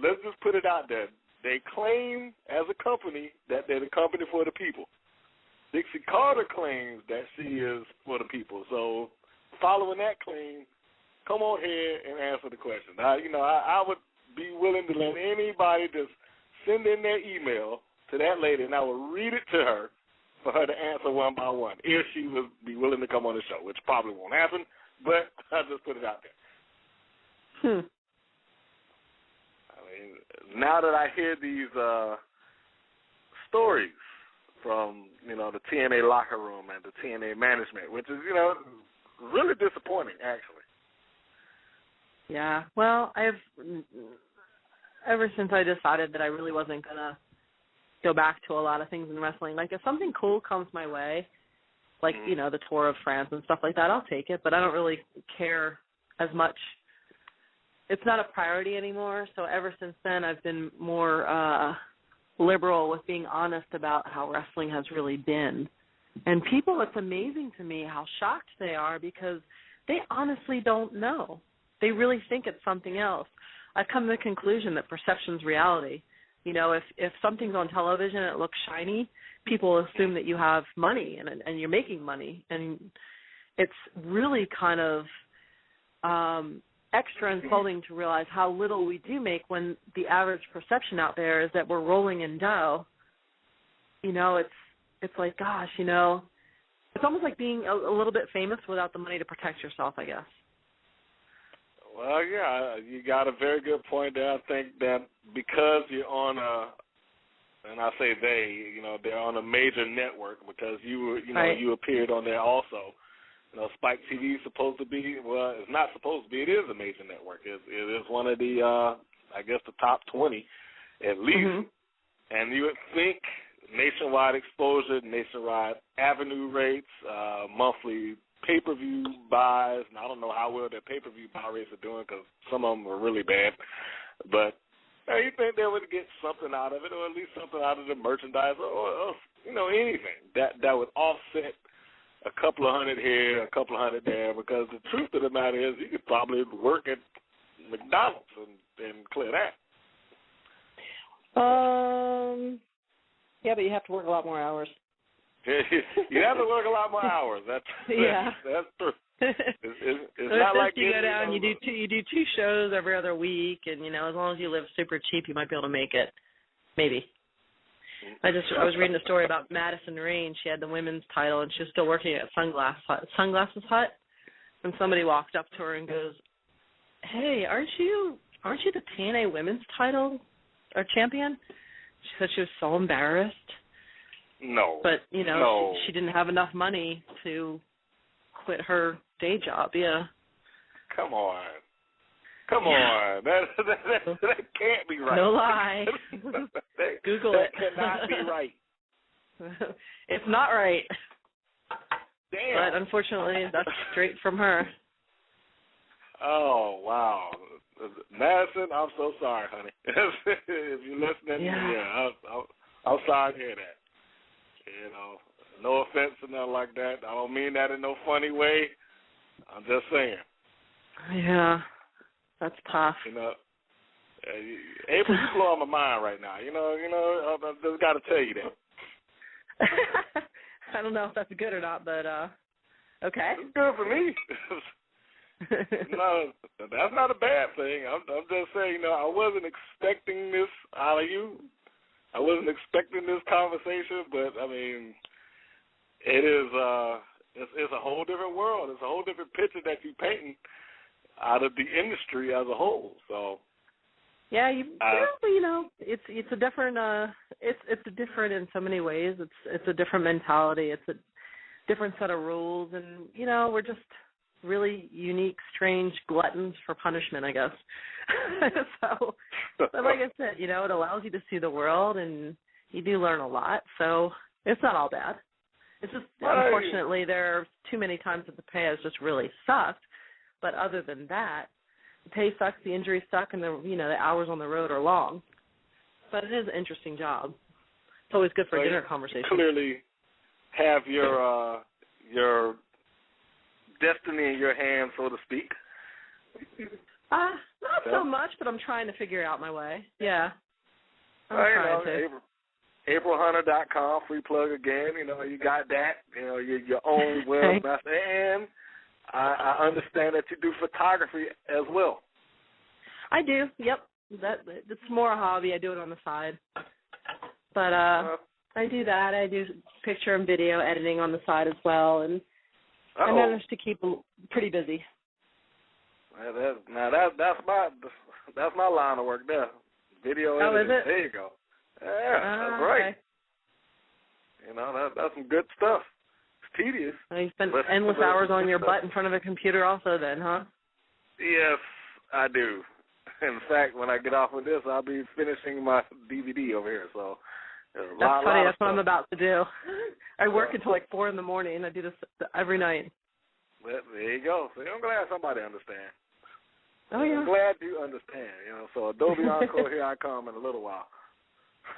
let's just put it out there. They claim as a company that they're the company for the people. Dixie Carter claims that she is for the people. So following that claim, come on here and answer the question. I would be willing to let anybody just send in their email to that lady, and I will read it to her for her to answer one by one, if she would be willing to come on the show, which probably won't happen, but I'll just put it out there. I mean, now that I hear these stories from, the TNA locker room and the TNA management, which is, really disappointing, actually. Yeah, well, ever since I decided that I really wasn't going to go back to a lot of things in wrestling, like if something cool comes my way, like, the Tour of France and stuff like that, I'll take it, but I don't really care as much. It's not a priority anymore, so ever since then I've been more liberal with being honest about how wrestling has really been. And people, it's amazing to me how shocked they are because they honestly don't know. They really think it's something else. I've come to the conclusion that perception's reality. If something's on television and it looks shiny, people assume that you have money and you're making money. And it's really kind of extra insulting to realize how little we do make when the average perception out there is that we're rolling in dough. It's like, gosh, it's almost like being a little bit famous without the money to protect yourself, I guess. Well, yeah, you got a very good point there. I think that because you're on and I say they're on a major network because you appeared on there also. Spike TV is supposed to be, well, it's not supposed to be. It is a major network. It is one of the, I guess, the top 20 at least. And you would think nationwide exposure, nationwide avenue rates, monthly pay-per-view buys, and I don't know how well their pay-per-view buy rates are doing because some of them are really bad. But you think they would get something out of it, or at least something out of the merchandise, or anything that would offset a couple of hundred here, a couple of hundred there, because the truth of the matter is you could probably work at McDonald's and clear that. Yeah, but you have to work a lot more hours. You have to work a lot more hours. That's true. It's not like you go down. You do two shows every other week, and as long as you live super cheap, you might be able to make it. Maybe. I was reading a story about Madison Rain. She had the women's title, and she was still working at Sunglasses Hut. And somebody walked up to her and goes, "Hey, aren't you the TNA women's title or champion?" She said she was so embarrassed. No. But, she didn't have enough money to quit her day job, yeah. Come on. That can't be right. No lie. Google that it. That cannot be right. It's not right. Damn. But unfortunately, that's straight from her. Oh, wow. Madison, I'm so sorry, honey. If you're listening, I'm sorry to hear that. You know, no offense or nothing like that. I don't mean that in no funny way. I'm just saying. Yeah, that's tough. You know, April, you blowing my mind right now. You know, I just got to tell you that. I don't know if that's good or not, but okay. It's good for me. No, that's not a bad thing. I'm just saying, you know, I wasn't expecting this out of you. I wasn't expecting this conversation, but I mean, it is. It's a whole different world. It's a whole different picture that you're painting out of the industry as a whole. So. Yeah, you know, it's a different. It's different in so many ways. It's a different mentality. It's a different set of rules, and you know, we're just really unique, strange gluttons for punishment, I guess. So, but like I said, you know, it allows you to see the world, and you do learn a lot. So it's not all bad. It's just, unfortunately, there are too many times that the pay has just really sucked. But other than that, the pay sucks, the injuries suck, and the hours on the road are long. But it is an interesting job. It's always good for a dinner conversation. Clearly have your destiny in your hands, so to speak. Not so much, but I'm trying to figure out my way. Yeah. I'm trying to. AprilHunter.com, free plug again. You know, you got that. You know, your own website. And I understand that you do photography as well. I do, yep. It's more a hobby. I do it on the side. But I do that. I do picture and video editing on the side as well, and I managed to keep pretty busy. That's my line of work there. Video editing. Is it? There you go. Yeah, that's right. Okay. You know, that's some good stuff. It's tedious. You spend endless hours on your butt in front of a computer also then, huh? Yes, I do. In fact, when I get off of this, I'll be finishing my DVD over here. So that's funny. That's what I'm about to do. I work until like 4 in the morning. I do this every night. Well, there you go. So I'm glad somebody understands. Oh, yeah. I'm glad you understand. You know, so Adobe Encore, here I come in a little while.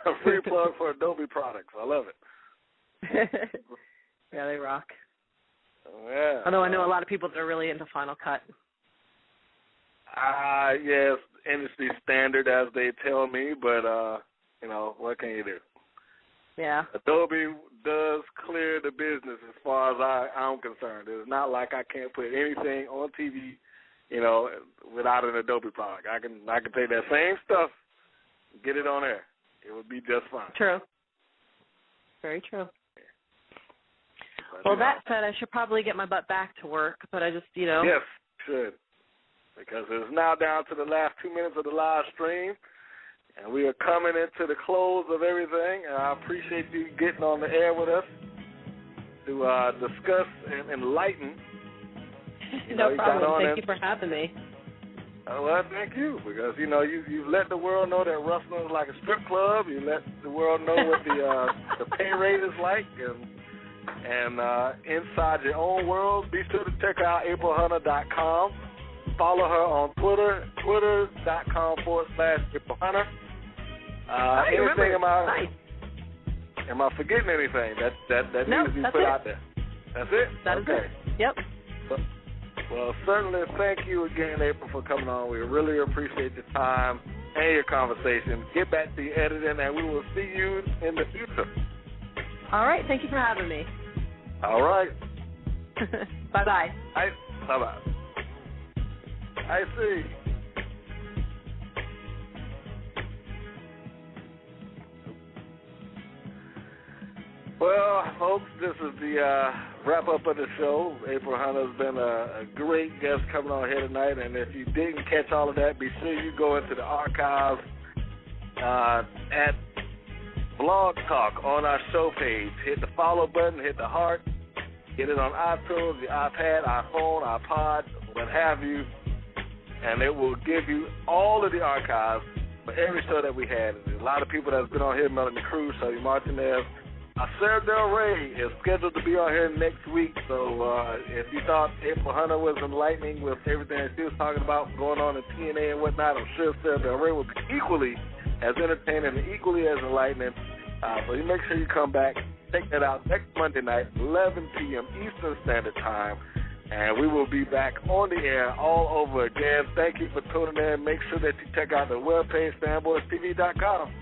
A free plug for Adobe products. I love it. Yeah, they rock. Yeah. Although I know a lot of people that are really into Final Cut. Yes, industry standard as they tell me, but, you know, what can you do? Yeah. Adobe does clear the business as far as I'm concerned. It's not like I can't put anything on TV, you know, without an Adobe product. I can take that same stuff, get it on air. It would be just fine. True. Very true. But, well, that said, I should probably get my butt back to work, but I just, you know. Yes, should. Because it's now down to the last 2 minutes of the live stream, and we are coming into the close of everything, and I appreciate you getting on the air with us to discuss and enlighten. No problem. Thank you for having me. Well, thank you, because, you know, you've let the world know that wrestling is like a strip club. You let the world know what the pay rate is like, and inside your own world, be sure to check out AprilHunter.com. Follow her on Twitter, twitter.com/AprilHunter. Am I forgetting anything that needs to be put out there? That's it? That is it. Yep. Well, certainly thank you again, April, for coming on. We really appreciate your time and your conversation. Get back to your editing, and we will see you in the future. All right. Thank you for having me. All right. Bye-bye. Bye-bye. I see. Well, folks, this is the wrap-up of the show. April Hunter's been a great guest coming on here tonight, and if you didn't catch all of that, be sure you go into the archives at Blog Talk on our show page. Hit the follow button, hit the heart, get it on iTunes, your iPad, iPhone, iPod, what have you, and it will give you all of the archives for every show that we had. There's a lot of people that's been on here, Melanie Cruz, Shirley Martinez, Sarah Del Rey is scheduled to be on here next week, so if you thought April Hunter was enlightening with everything that she was talking about going on in TNA and whatnot, I'm sure Sarah Del Rey will be equally as entertaining and equally as enlightening. So you make sure you come back, check that out next Monday night, 11 p.m. Eastern Standard Time, and we will be back on the air all over again. Thank you for tuning in. Make sure that you check out the webpage, fanboystv.com.